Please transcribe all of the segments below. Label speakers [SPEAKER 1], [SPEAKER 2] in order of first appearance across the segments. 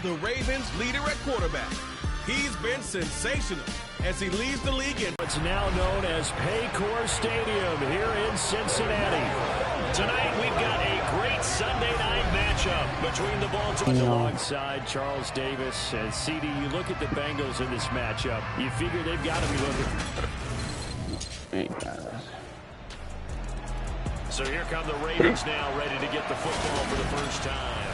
[SPEAKER 1] The Ravens' leader at quarterback. He's been sensational as he leads the league in
[SPEAKER 2] what's now known as Paycor Stadium here in Cincinnati. Tonight we've got a great Sunday night matchup between the Baltimore alongside Charles Davis and CD. You look at the Bengals in this matchup, you figure they've got to be looking. So here come the Ravens now, ready to get the football for the first time.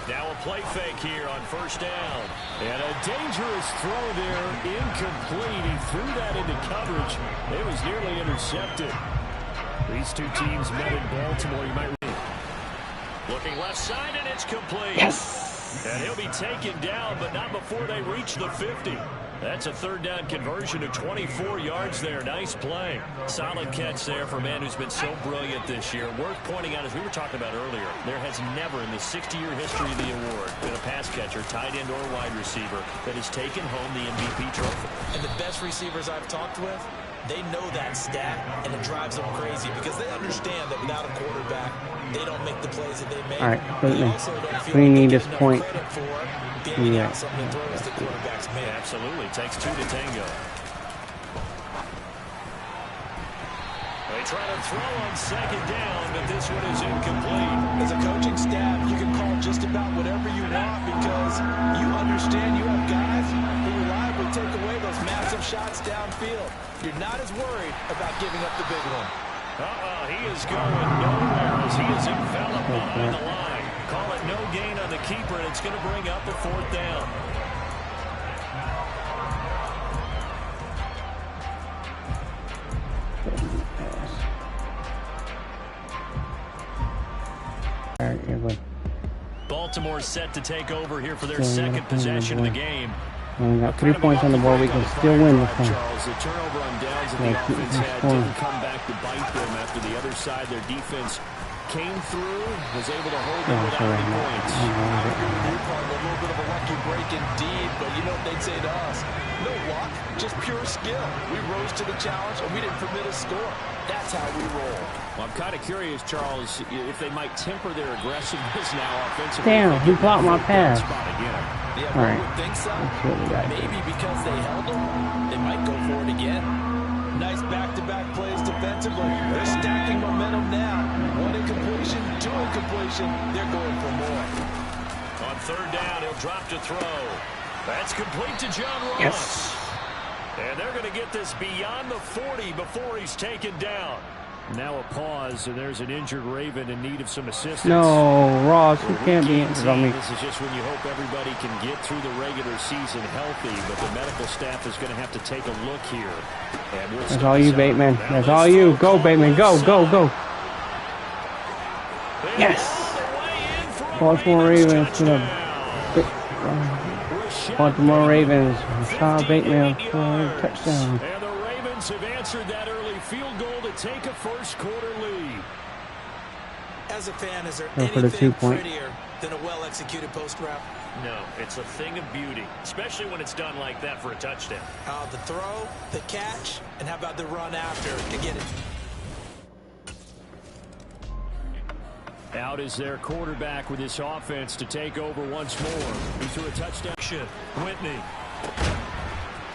[SPEAKER 2] Now a play fake here on first down. And a dangerous throw there, incomplete. He threw that into coverage. It was nearly intercepted. These two teams met in Baltimore. You might read. Looking left side, and it's complete.
[SPEAKER 3] Yes.
[SPEAKER 2] And he'll be taken down, but not before they reach the 50. That's a third down conversion of 24 yards there. Nice play. Solid catch there for a man who's been so brilliant this year. Worth pointing out, as we were talking about earlier, there has never in the 60-year history of the award been a pass catcher, tight end, or wide receiver that has taken home the MVP trophy.
[SPEAKER 4] And the best receivers I've talked with, they know that stat, and it drives them crazy because they understand that without a quarterback, they don't make the plays that they make.
[SPEAKER 3] All right, we need this point.
[SPEAKER 4] Yeah.
[SPEAKER 2] Absolutely. Takes two to tango. They try to throw on second down, but this one is incomplete.
[SPEAKER 4] As a coaching staff, you can call just about whatever you want because you understand you have guys who reliably take away those massive shots downfield. You're not as worried about giving up the big one.
[SPEAKER 2] He is going nowhere as he is enveloped behind the line. Call it no gain on the keeper, and it's going to bring up a fourth down. Baltimore set to take over here for their second possession of the game.
[SPEAKER 3] We got 3 points on the board. We can still win this one.
[SPEAKER 2] Charles, the turnover on downs that the offense had didn't come back to bite them after the other side. Their defense came through, was able to hold them without any points.
[SPEAKER 4] A little bit of a lucky break indeed, but you know what they'd say to us? No luck, just pure skill. We rose to the challenge, and we didn't permit a score. That's how we roll.
[SPEAKER 2] Well, I'm kind of curious, Charles, if they might temper their aggressiveness now offensively.
[SPEAKER 3] Damn, he blocked my pass.
[SPEAKER 4] Yeah,
[SPEAKER 3] all right.
[SPEAKER 4] Would think so. Maybe because they held them, they might go for it again. Nice back-to-back plays defensively. They're stacking momentum now. One incompletion, two incompletion. They're going for more.
[SPEAKER 2] On third down, he'll drop to throw. That's complete to John Ross.
[SPEAKER 3] Yes.
[SPEAKER 2] And they're going to get this beyond the 40 before he's taken down. Now a pause, and there's an injured Raven in need of some assistance.
[SPEAKER 3] No, Ross, you can't be injured on me.
[SPEAKER 2] This is just when you hope everybody can get through the regular season healthy, but the medical staff is going to have to take a look here.
[SPEAKER 3] That's all you, Bateman. That's all you. Go, Bateman. Go, go, go. Yes. Baltimore Ravens to the Baltimore Ravens. Rashad Bateman for a touchdown.
[SPEAKER 2] And the Ravens have answered that early field goal to take a first quarter lead.
[SPEAKER 4] As a fan, is there anything prettier than a well-executed post route?
[SPEAKER 2] No, it's a thing of beauty, especially when it's done like that for a touchdown.
[SPEAKER 4] The throw, the catch, and how about the run after to get it?
[SPEAKER 2] Out is their quarterback with this offense to take over once more. He threw a touchdown. Whitney.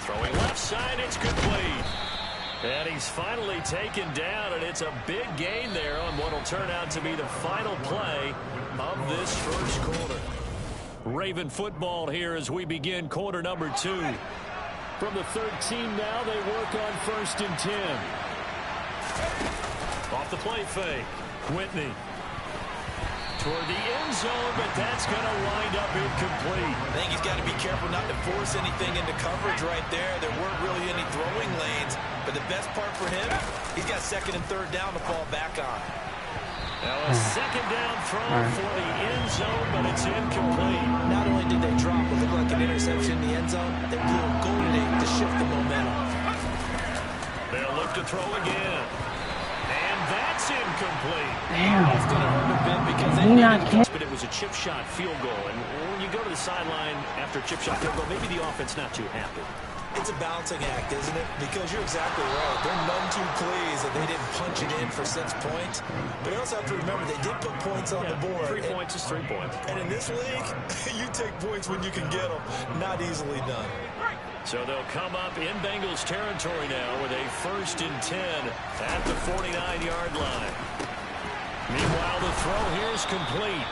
[SPEAKER 2] Throwing left side, it's complete. And he's finally taken down, and it's a big gain there on what will turn out to be the final play of this first quarter. Raven football here as we begin quarter number 2. From the 13 now, they work on 1st and 10. Off the play fake. Whitney. Toward the end zone, but that's going to wind up incomplete.
[SPEAKER 4] I think he's got to be careful not to force anything into coverage right there. There weren't really any throwing lanes, but the best part for him, he's got second and third down to fall back on.
[SPEAKER 2] Now a second down throw for the end zone, but it's incomplete.
[SPEAKER 4] Not only did they drop what looked like an interception in the end zone, they blew a goal to shift the momentum.
[SPEAKER 2] They'll look to throw again. And that's It's incomplete.
[SPEAKER 3] Damn.
[SPEAKER 4] It's going to hurt a bit because they
[SPEAKER 3] He not
[SPEAKER 4] needed
[SPEAKER 3] catch.
[SPEAKER 2] But it was a chip shot field goal. And when you go to the sideline after a chip shot field goal, maybe the offense not too happy.
[SPEAKER 4] It's a balancing act, isn't it? Because you're exactly right. They're none too pleased that they didn't punch it in for 6 points. But you also have to remember they did put points on the board.
[SPEAKER 2] 3 points is 3 points.
[SPEAKER 4] And in this league, you take points when you can get them. Not easily done.
[SPEAKER 2] So they'll come up in Bengals territory now with a 1st and 10 at the 49-yard line. Meanwhile, the throw here is complete.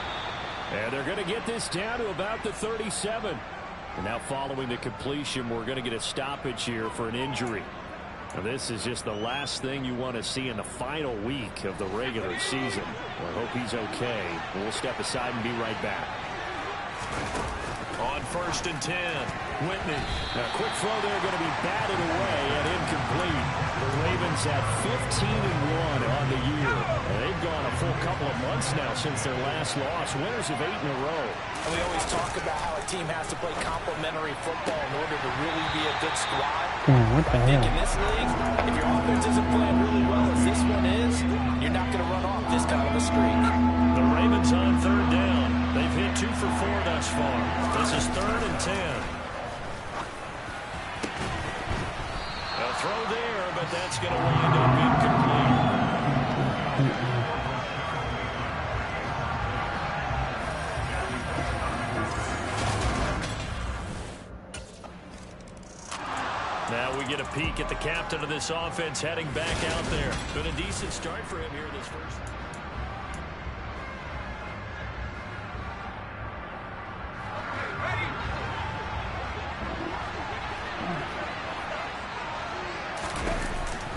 [SPEAKER 2] And they're going to get this down to about the 37. And now following the completion, we're going to get a stoppage here for an injury. Now, this is just the last thing you want to see in the final week of the regular season. Well, I hope he's okay. We'll step aside and be right back. On 1st and 10, Whitney. Now, quick throw there going to be batted away and incomplete. The Ravens at 15-1 on the year. And they've gone a full couple of months now since their last loss. Winners of 8 in a row.
[SPEAKER 4] And we always talk about how a team has to play complementary football in order to really be a good squad.
[SPEAKER 3] Damn, what the
[SPEAKER 4] I think
[SPEAKER 3] hell?
[SPEAKER 4] in this league, if your offense isn't playing really well as this one is, you're not going to run off this kind of a streak.
[SPEAKER 2] The Ravens on 3rd down. They've hit 2 for 4 thus far. This is 3rd and 10. A throw there, but that's going to wind up incomplete. Now we get a peek at the captain of this offense heading back out there. Been a decent start for him here this first.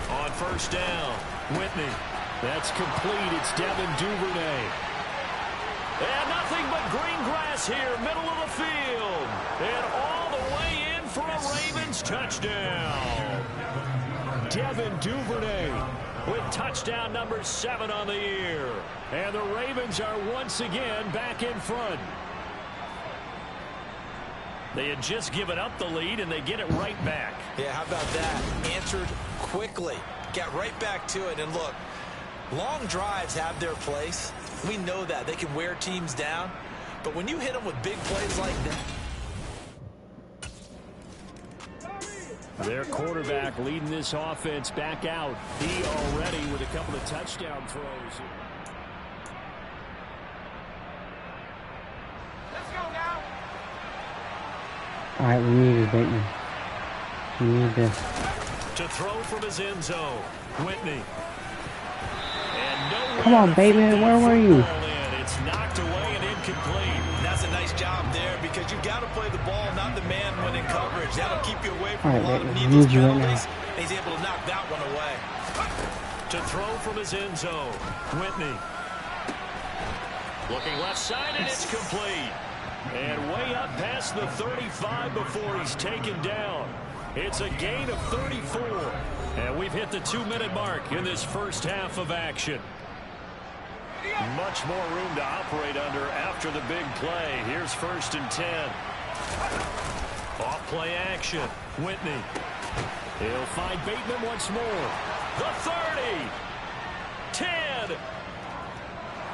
[SPEAKER 2] On 1st down, Whitney. That's complete. It's Devin Duvernay. And nothing but green grass here, middle of the field. And all the way in for a Ravens touchdown. Devin Duvernay with touchdown number 7 on the year. And the Ravens are once again back in front. They had just given up the lead, and they get it right back.
[SPEAKER 4] Yeah, how about that? Answered quickly. Got right back to it. And look, long drives have their place. We know that. They can wear teams down. But when you hit them with big plays like that.
[SPEAKER 2] Their quarterback leading this offense back out. He already with a couple of touchdown throws.
[SPEAKER 3] All right, we need this, Bateman. We need this.
[SPEAKER 2] To throw from his end zone, Whitney. And
[SPEAKER 3] Come on, Bateman, where were you?
[SPEAKER 2] It's knocked away and incomplete.
[SPEAKER 4] That's a nice job there because you got to play the ball, not the man when in coverage. That'll keep you away from a lot of needless penalties. He's able to knock that one away.
[SPEAKER 2] To throw from his end zone, Whitney. Looking left side, and it's complete. And way up past the 35 before he's taken down. It's a gain of 34. And we've hit the 2-minute mark in this first half of action. Much more room to operate under after the big play. Here's 1st and 10. Off play action. Whitney. He'll find Bateman once more. The 30. 10.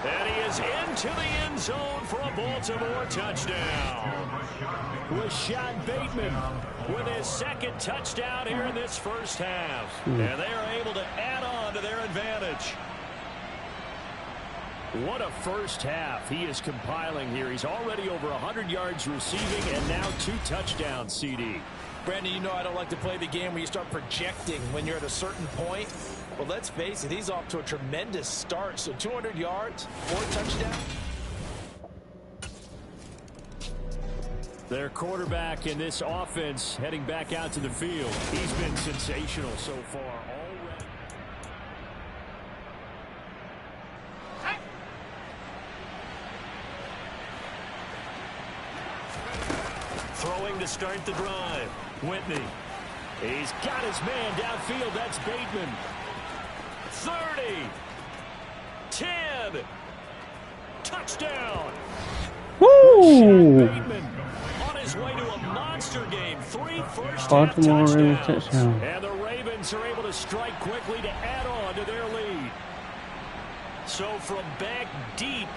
[SPEAKER 2] And he is into the end zone for a Baltimore touchdown. Rashad Bateman with his 2nd touchdown here in this first half. And they are able to add on to their advantage. What a first half he is compiling here. He's already over 100 yards receiving and now 2 touchdowns, CD.
[SPEAKER 4] Brandon, you know I don't like to play the game where you start projecting when you're at a certain point. But let's face it, he's off to a tremendous start. So 200 yards, 4 touchdowns.
[SPEAKER 2] Their quarterback in this offense heading back out to the field. He's been sensational so far already. Throwing to start the drive. Whitney. He's got his man downfield. That's Bateman. 30. 10. Touchdown.
[SPEAKER 3] Woo!
[SPEAKER 2] Bateman on his way to a monster game. 3 first-half
[SPEAKER 3] Baltimore Ravens
[SPEAKER 2] touchdowns.
[SPEAKER 3] touchdown.
[SPEAKER 2] And the Ravens are able to strike quickly to add on to their lead. So from back deep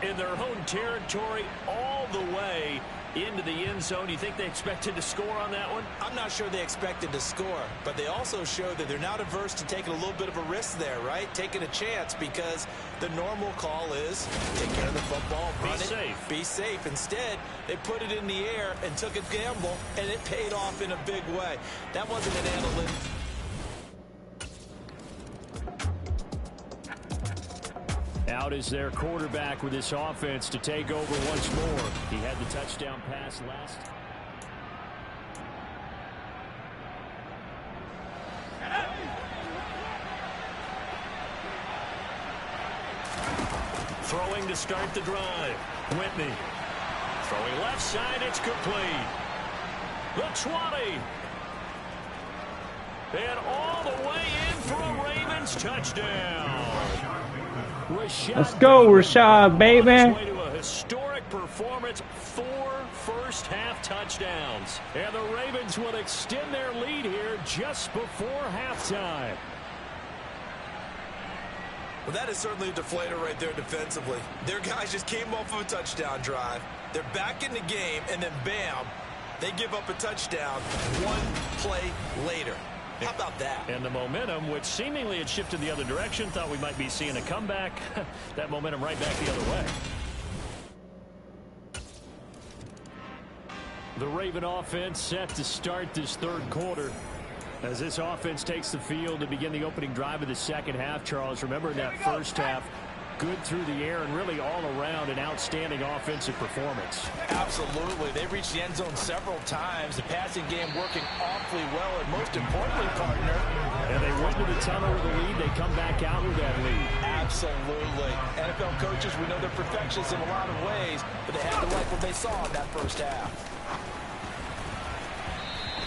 [SPEAKER 2] in their own territory, all the way into the end zone, you think they expected to score on that one?
[SPEAKER 4] I'm not sure they expected to score, but they also showed that they're not averse to taking a little bit of a risk there, right? Taking a chance, because the normal call is take care of the football, run it, be safe. Instead, they put it in the air and took a gamble, and it paid off in a big way. That wasn't an analytic.
[SPEAKER 2] Out is their quarterback with this offense to take over once more. He had the touchdown pass last. Throwing to start the drive. Whitney. Throwing left side, it's complete. The 20. And all the way in for a Ravens touchdown.
[SPEAKER 3] Let's go, Rashad Bateman.
[SPEAKER 2] Way to a historic performance, 4 first-half touchdowns. And the Ravens will extend their lead here just before halftime.
[SPEAKER 4] Well, that is certainly a deflator right there defensively. Their guys just came off of a touchdown drive. They're back in the game, and then bam, they give up a touchdown 1 play later. How about that?
[SPEAKER 2] And the momentum, which seemingly had shifted the other direction, thought we might be seeing a comeback. That momentum right back the other way. The Raven offense set to start this third quarter. As this offense takes the field to begin the opening drive of the second half, Charles, remember in that first half, good through the air and really all around an outstanding offensive performance.
[SPEAKER 4] Absolutely. They reached the end zone several times. The passing game working awfully well, and most importantly, partner.
[SPEAKER 2] And they went to the tunnel with a lead. They come back out with that lead.
[SPEAKER 4] Absolutely. NFL coaches, we know they're perfectionists in a lot of ways, but they had to like what they saw in that first half.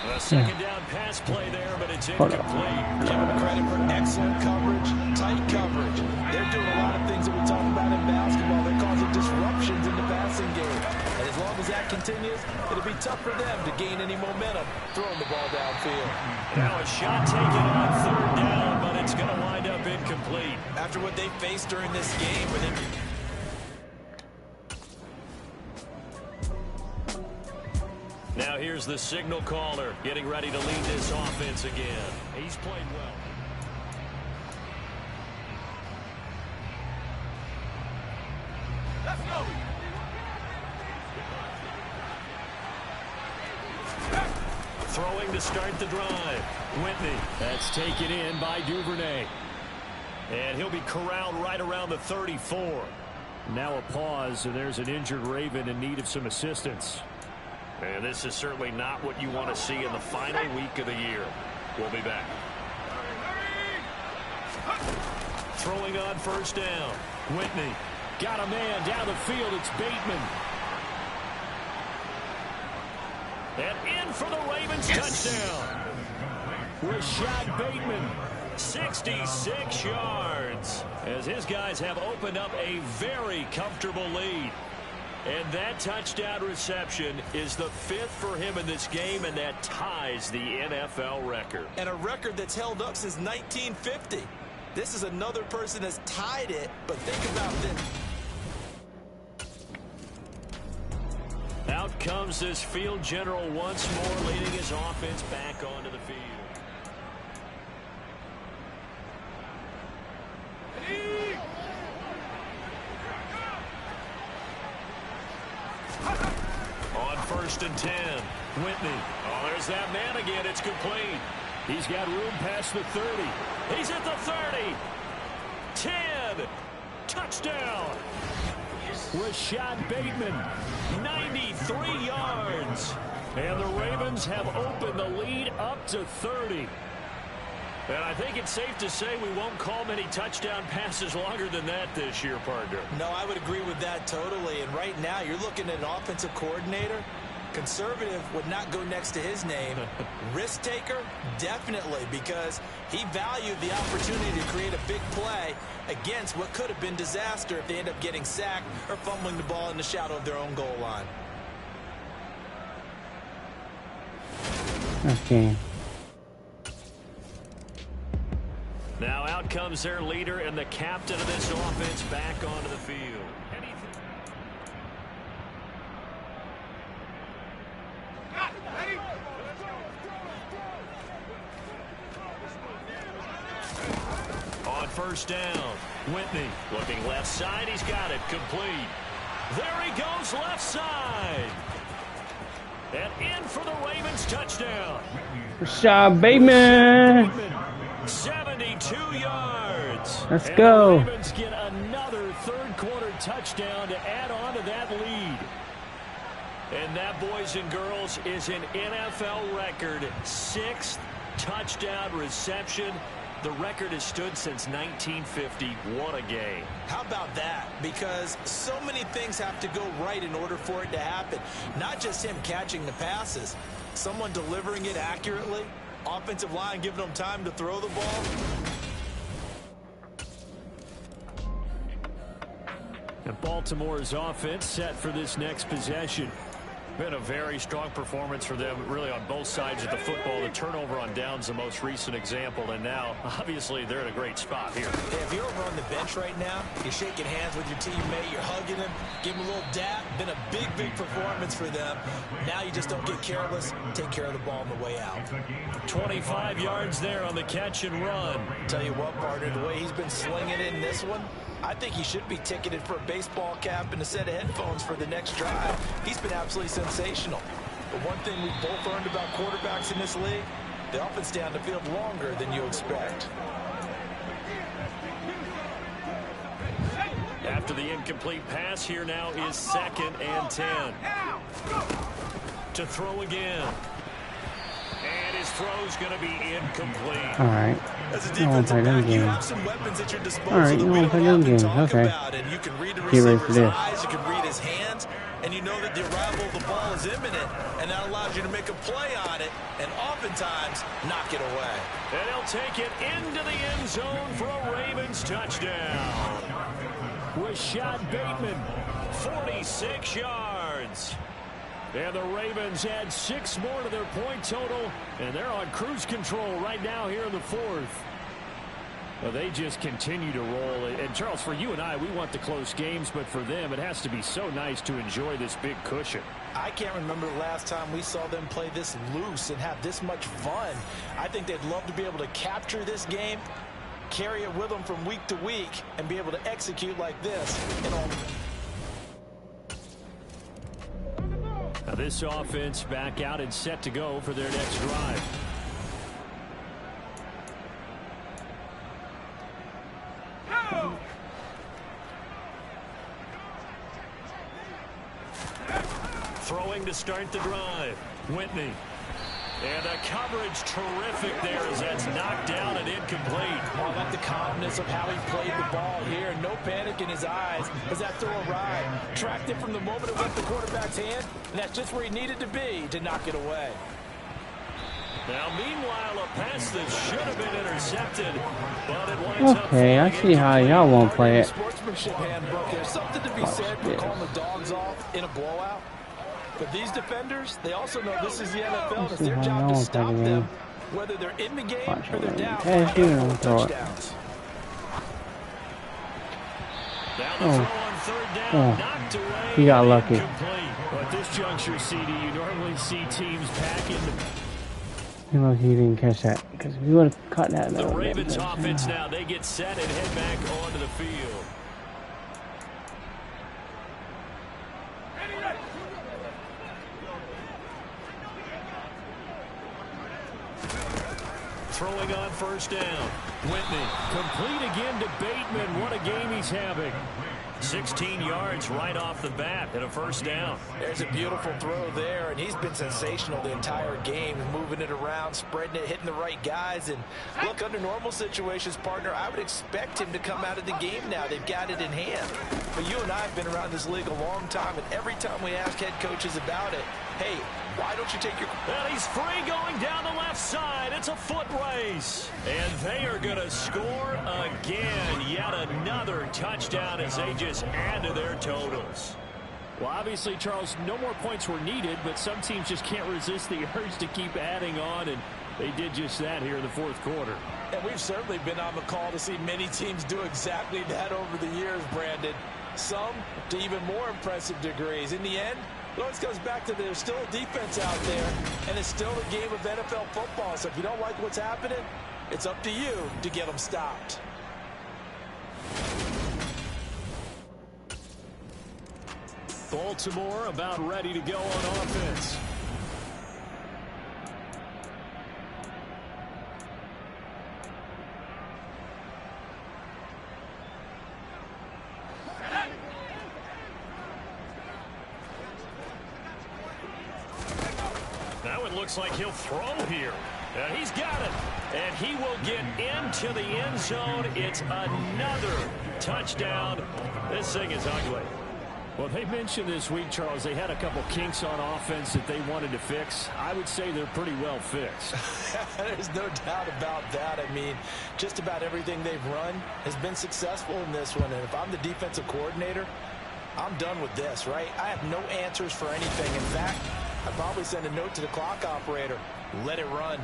[SPEAKER 2] A second down pass play there, but it's incomplete.
[SPEAKER 4] Give them credit for excellent coverage, tight coverage. They're doing a lot of things that we talk about in basketball. They're causing disruptions in the passing game. And as long as that continues, it'll be tough for them to gain any momentum throwing the ball downfield.
[SPEAKER 2] Now a shot taken on third down, but it's going to wind up incomplete.
[SPEAKER 4] After what they faced during this game, where they...
[SPEAKER 2] Now here's the signal caller getting ready to lead this offense again. He's played well. Let's go. Throwing to start the drive. Whitney. That's taken in by Duvernay. And he'll be corralled right around the 34. Now a pause, and there's an injured Raven in need of some assistance. And this is certainly not what you want to see in the final week of the year. We'll be back. Throwing on first down. Whitney got a man down the field. It's Bateman. And in for the Ravens touchdown. Rashad Bateman, 66 yards. As his guys have opened up a very comfortable lead. And that touchdown reception is the 5th for him in this game, and that ties the NFL record.
[SPEAKER 4] And a record that's held up since 1950. This is another person that's tied it, but think about this.
[SPEAKER 2] Out comes this field general once more, leading his offense back onto the field. On 1st and 10, Whitney. Oh, there's that man again. It's complete. He's got room past the 30. He's at the 30. 10. Touchdown. Rashad Bateman, 93 yards. And the Ravens have opened the lead up to 30. And I think it's safe to say we won't call many touchdown passes longer than that this year, partner.
[SPEAKER 4] No, I would agree with that totally. And right now, you're looking at an offensive coordinator. Conservative would not go next to his name. Risk taker, definitely, because he valued the opportunity to create a big play against what could have been disaster if they end up getting sacked or fumbling the ball in the shadow of their own goal line.
[SPEAKER 3] Okay.
[SPEAKER 2] Now out out comes their leader and the captain of this offense back onto the field. On first down, Whitney looking left side. He's got it complete. There he goes left side. And in for the Ravens touchdown.
[SPEAKER 3] Rashad Bateman.
[SPEAKER 2] 72 yards.
[SPEAKER 3] Let's go.
[SPEAKER 2] The Ravens get another third-quarter touchdown to add on to that lead. And that, boys and girls, is an NFL record 6th touchdown reception. The record has stood since 1950. What a game.
[SPEAKER 4] How about that? Because so many things have to go right in order for it to happen. Not just him catching the passes. Someone delivering it accurately. Offensive line giving them time to throw the ball.
[SPEAKER 2] And Baltimore's offense set for this next possession. Been a very strong performance for them, really, on both sides of the football. The turnover on downs, the most recent example, and now, obviously, they're in a great spot here.
[SPEAKER 4] Hey, if you're over on the bench right now, you're shaking hands with your teammate, you're hugging him, give him a little dap. Been a big, big performance for them. Now you just don't get careless. Take care of the ball on the way out.
[SPEAKER 2] 25 yards there on the catch and run.
[SPEAKER 4] Tell you what, partner, the way he's been slinging it in this one, I think he should be ticketed for a baseball cap and a set of headphones for the next drive. He's been absolutely sensational. But one thing we've both learned about quarterbacks in this league, they often stay on the field longer than you expect.
[SPEAKER 2] After the incomplete pass, here now is 2nd and 10. To throw again. And his throw's going to be incomplete.
[SPEAKER 3] All right.
[SPEAKER 4] As a
[SPEAKER 3] I won't play
[SPEAKER 4] defensive
[SPEAKER 3] them
[SPEAKER 4] back, you
[SPEAKER 3] games.
[SPEAKER 4] have some weapons at your disposal.
[SPEAKER 3] All right, you won't play them games. Okay.
[SPEAKER 4] And you can read the
[SPEAKER 3] Get ready for
[SPEAKER 4] receiver's
[SPEAKER 3] this.
[SPEAKER 4] eyes, you can read his hands, and you know that the arrival of the ball is imminent, and that allows you to make a play on it, and oftentimes knock it away.
[SPEAKER 2] And he'll take it into the end zone for a Ravens touchdown. Rashad Bateman, 46 yards. And the Ravens add 6 more to their point total, and they're on cruise control right now here in the 4th. Well, they just continue to roll. And, Charles, for you and I, we want the close games, but for them, it has to be so nice to enjoy this big cushion.
[SPEAKER 4] I can't remember the last time we saw them play this loose and have this much fun. I think they'd love to be able to capture this game, carry it with them from week to week, and be able to execute like this.
[SPEAKER 2] Now this offense back out and set to go for their next drive. Throwing to start the drive. Whitney. And the coverage terrific there as that's knocked down and incomplete.
[SPEAKER 4] I like the calmness of how he played the ball here. No panic in his eyes as that throw arrived. Tracked it from the moment it left the quarterback's hand, and that's just where he needed to be to knock it away.
[SPEAKER 2] Now, meanwhile, a pass that should have been intercepted, but it winds up.
[SPEAKER 3] Okay, I see how y'all won't play it.
[SPEAKER 4] Sportsmanship handbook. There's something to be said for calling the dogs off in a blowout. But these defenders, they also know this is the NFL, and it's their job to stop them, whether they're in the game or they're down by touchdowns.
[SPEAKER 2] Down the throw on third down, knocked away.
[SPEAKER 3] He got lucky.
[SPEAKER 2] But at this juncture, CD, you normally see teams pack in.
[SPEAKER 3] Look, he didn't catch that because we would have caught that.
[SPEAKER 2] The Ravens offense now, they get set and head back onto the field. Throwing on first down. Whitney, complete again to Bateman. What a game he's having. 16 yards right off the bat and a first down.
[SPEAKER 4] There's a beautiful throw there, and he's been sensational the entire game, moving it around, spreading it, hitting the right guys. And look, under normal situations, partner, I would expect him to come out of the game now. They've got it in hand. But you and I have been around this league a long time, and every time we ask head coaches about it, hey, why don't you take your...
[SPEAKER 2] And he's free going down the left side. It's a foot race. And they are going to score again. Yet another touchdown as they just add to their totals. Well, obviously, Charles, no more points were needed, but some teams just can't resist the urge to keep adding on, and They did just that here in the fourth quarter.
[SPEAKER 4] And we've certainly been on the call to see many teams do exactly that over the years, Brandon. Some to even more impressive degrees. In the end, it always comes back to there's still a defense out there, and it's still a game of NFL football. So if you don't like what's happening, it's up to you to get them stopped.
[SPEAKER 2] Baltimore about ready to go on offense. Now it looks like he'll throw here. He's got it. And he will get into the end zone. It's another touchdown. This thing is ugly. Well, they mentioned this week, Charles, they had a couple kinks on offense that they wanted to fix. I would say they're pretty well fixed.
[SPEAKER 4] There's no doubt about that. I mean, just about everything they've run has been successful in this one. And if I'm the defensive coordinator, I'm done with this, right? I have no answers for anything. In fact, I'd probably send a note to the clock operator. Let it run.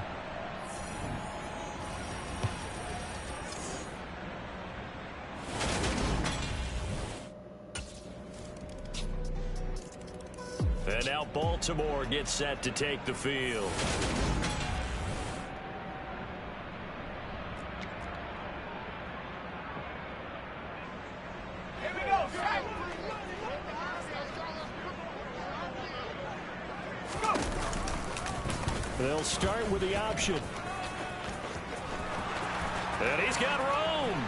[SPEAKER 2] And now Baltimore gets set to take the field.
[SPEAKER 5] Here we go.
[SPEAKER 2] They'll start with the option. And he's got Rome.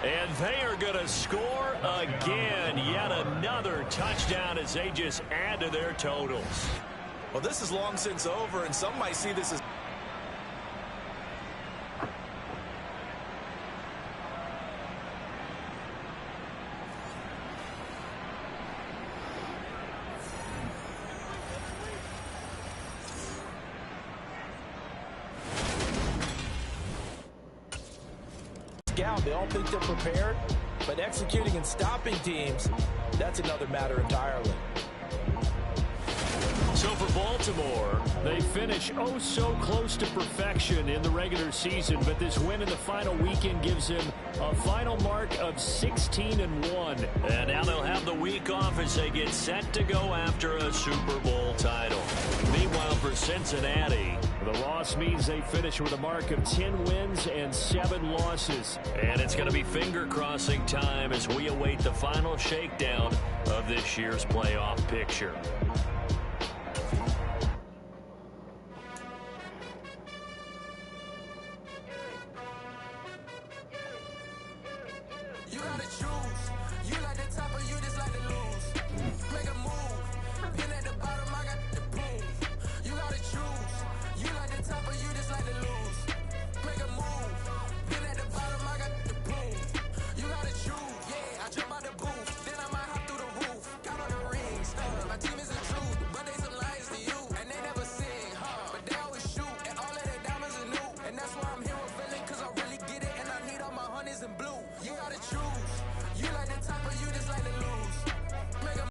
[SPEAKER 2] And they are going to score again. Yet another touchdown as they just add to their totals.
[SPEAKER 4] Well, this is long since over, and some might see this as they all think they're prepared, but executing and stopping teams, that's another matter entirely.
[SPEAKER 2] So for Baltimore, they finish oh so close to perfection in the regular season, but this win in the final weekend gives them a final mark of 16-1. And now they'll have the week off as they get set to go after a Super Bowl title. Meanwhile, for Cincinnati, the loss means they finish with a mark of 10 wins and 7 losses. And it's going to be finger-crossing time as we await the final shakedown of this year's playoff picture.
[SPEAKER 5] You gotta choose. You like the top or you just like to lose.